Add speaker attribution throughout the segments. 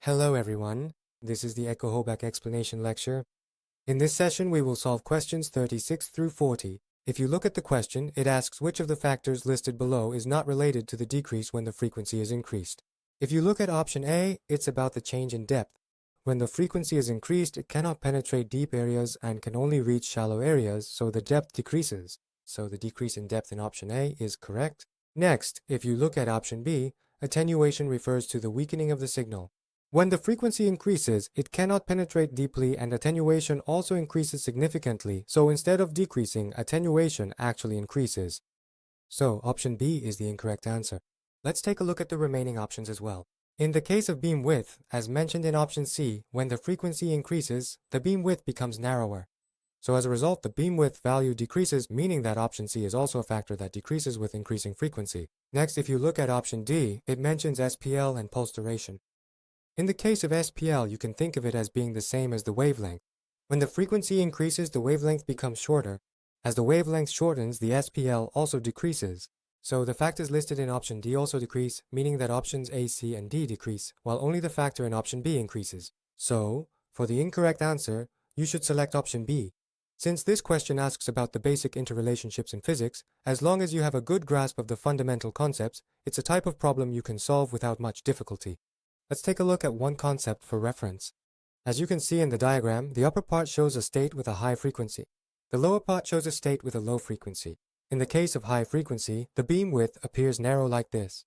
Speaker 1: Hello everyone, this is the Echocardiography explanation lecture. In this session we will solve questions 36 through 40. If you look at the question, it asks which of the factors listed below is not related to the decrease when the frequency is increased. If you look at option A, it's about the change in depth. When the frequency is increased, it cannot penetrate deep areas and can only reach shallow areas, so the depth decreases. So the decrease in depth in option A is correct. Next, if you look at option B, attenuation refers to the weakening of the signal. When the frequency increases, it cannot penetrate deeply and attenuation also increases significantly, so instead of decreasing, attenuation actually increases. So option B is the incorrect answer. Let's take a look at the remaining options as well. In the case of beam width, as mentioned in option C, when the frequency increases, the beam width becomes narrower. So as a result, the beam width value decreases, meaning that option C is also a factor that decreases with increasing frequency. Next, if you look at option D, it mentions SPL and pulse duration. In the case of SPL, you can think of it as being the same as the wavelength. When the frequency increases, the wavelength becomes shorter. As the wavelength shortens, the SPL also decreases. So the factors listed in option D also decrease, meaning that options A, C, and D decrease, while only the factor in option B increases. So, for the incorrect answer, you should select option B. Since this question asks about the basic interrelationships in physics, as long as you have a good grasp of the fundamental concepts, it's a type of problem you can solve without much difficulty. Let's take a look at one concept for reference. As you can see in the diagram, the upper part shows a state with a high frequency. The lower part shows a state with a low frequency. In the case of high frequency, the beam width appears narrow like this.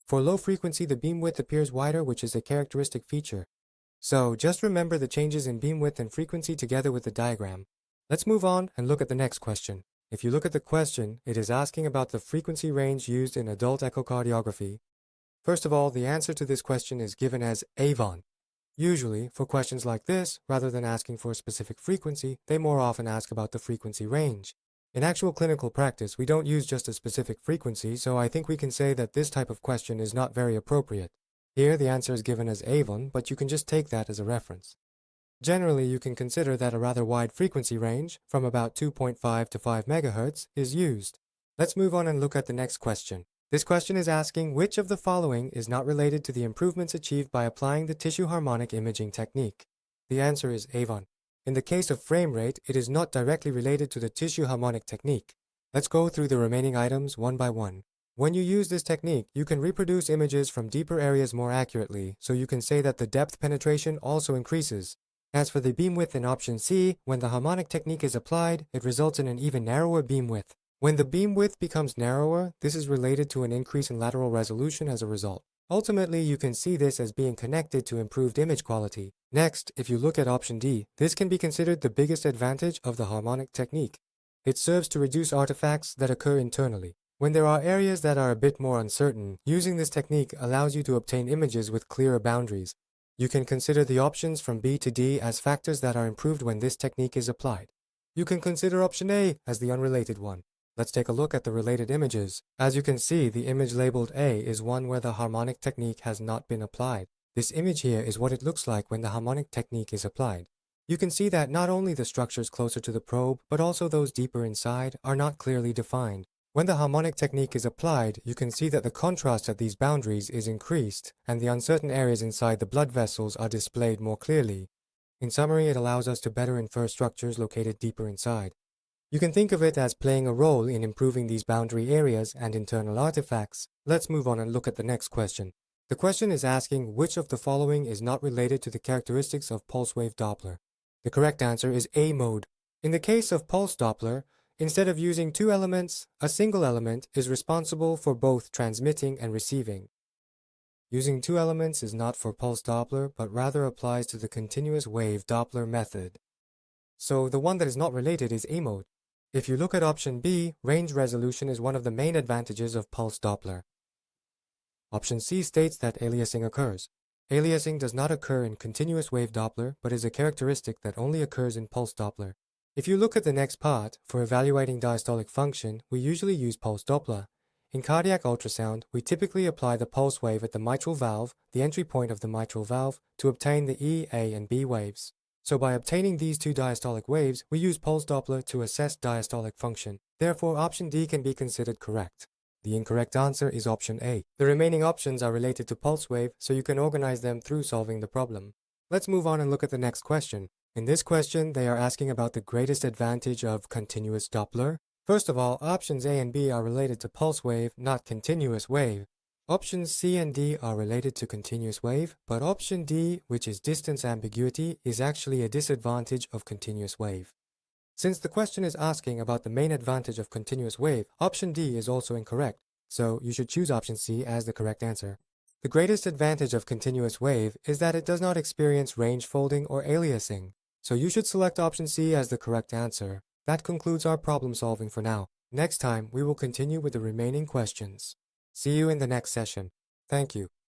Speaker 1: For low frequency, the beam width appears wider, which is a characteristic feature. So just remember the changes in beam width and frequency together with the diagram. Let's move on and look at the next question. If you look at the question, it is asking about the frequency range used in adult echocardiography. First of all, the answer to this question is given as AVON. Usually, for questions like this, rather than asking for a specific frequency, they more often ask about the frequency range. In actual clinical practice, we don't use just a specific frequency, so I think we can say that this type of question is not very appropriate. Here, the answer is given as AVON, but you can just take that as a reference. Generally, you can consider that a rather wide frequency range, from about 2.5 to 5 MHz, is used. Let's move on and look at the next question. This question is asking which of the following is not related to the improvements achieved by applying the tissue harmonic imaging technique. The answer is AVON. In the case of frame rate, it is not directly related to the tissue harmonic technique. Let's go through the remaining items one by one. When you use this technique, you can reproduce images from deeper areas more accurately, so you can say that the depth penetration also increases. As for the beam width in option C, when the harmonic technique is applied, it results in an even narrower beam width. When the beam width becomes narrower, this is related to an increase in lateral resolution as a result. Ultimately, you can see this as being connected to improved image quality. Next, if you look at option D, this can be considered the biggest advantage of the harmonic technique. It serves to reduce artifacts that occur internally. When there are areas that are a bit more uncertain, using this technique allows you to obtain images with clearer boundaries. You can consider the options from B to D as factors that are improved when this technique is applied. You can consider option A as the unrelated one. Let's take a look at the related images. As you can see, the image labeled A is one where the harmonic technique has not been applied. This image here is what it looks like when the harmonic technique is applied. You can see that not only the structures closer to the probe, but also those deeper inside are not clearly defined. When the harmonic technique is applied, you can see that the contrast at these boundaries is increased, and the uncertain areas inside the blood vessels are displayed more clearly. In summary, it allows us to better infer structures located deeper inside. You can think of it as playing a role in improving these boundary areas and internal artifacts. Let's move on and look at the next question. The question is asking which of the following is not related to the characteristics of pulse wave Doppler. The correct answer is A mode. In the case of pulse Doppler, instead of using two elements, a single element is responsible for both transmitting and receiving. Using two elements is not for pulse Doppler, but rather applies to the continuous wave Doppler method. So the one that is not related is A mode. If you look at option B, range resolution is one of the main advantages of pulse Doppler. Option C states that aliasing occurs. Aliasing does not occur in continuous wave Doppler, but is a characteristic that only occurs in pulse Doppler. If you look at the next part, for evaluating diastolic function, we usually use pulse Doppler. In cardiac ultrasound, we typically apply the pulse wave at the mitral valve, the entry point of the mitral valve, to obtain the E, A, and B waves. So by obtaining these two diastolic waves, we use pulse Doppler to assess diastolic function. Therefore, option D can be considered correct. The incorrect answer is option A. The remaining options are related to pulse wave, so you can organize them through solving the problem. Let's move on and look at the next question. In this question, they are asking about the greatest advantage of continuous Doppler. First of all, options A and B are related to pulse wave, not continuous wave. Options C and D are related to continuous wave, but option D, which is distance ambiguity, is actually a disadvantage of continuous wave. Since the question is asking about the main advantage of continuous wave, option D is also incorrect, so you should choose option C as the correct answer. The greatest advantage of continuous wave is that it does not experience range folding or aliasing, so you should select option C as the correct answer. That concludes our problem solving for now. Next time, we will continue with the remaining questions. See you in the next session. Thank you.